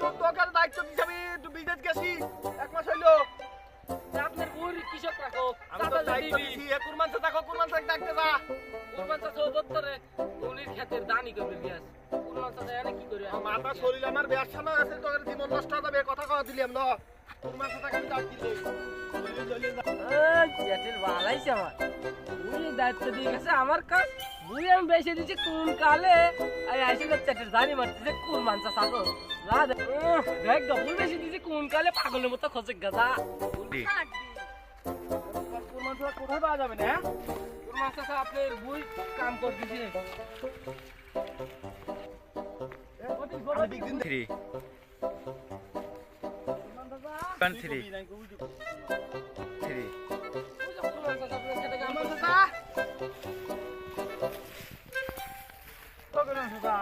তোকে দায়িত্ব দিছি আমি বিদেশ গেছি 1 মাস হইলো। আপনার বুড় কৃষক রাখো আমি তো দায়িত্ব দিছি কুরবান চাচা কুরবান চাচা ডাকতে যা। কুরবান চাচা বত্তরে উনির ক্ষেতের দানি করবে গ্যাস কুরবান চাচা এনে কি করে মাথা শরীর আমার ব্যবসা না আছে তোর জীবন নষ্ট হয়ে যাবে কথা কথা দিলাম না কুরবান চাচা আমি ডাক দিছি চ্যাটের ভালাইছে আমার উনি দায়িত্ব দিয়ে গেছে আমার কাজ বুড়ি আমি বেশি দিচ্ছি কোন কালে আইসিলে চ্যাটের দানি মারতেছে কুরবান চাচা গো দেখ গবুল বেশি দিচ্ছি কোন কালে পাগলের মতো খোঁজে গাদা কুরবান চাচা কোথায় পাওয়া যাবে না কুরবান চাচা আপনার বুই কাম করতেছে থ্রি ওয়ান থ্রি থ্রি কুরবান চাচা আপনার খেতে কাম কুরবান করতেছে চাচা তো কুরবান চাচা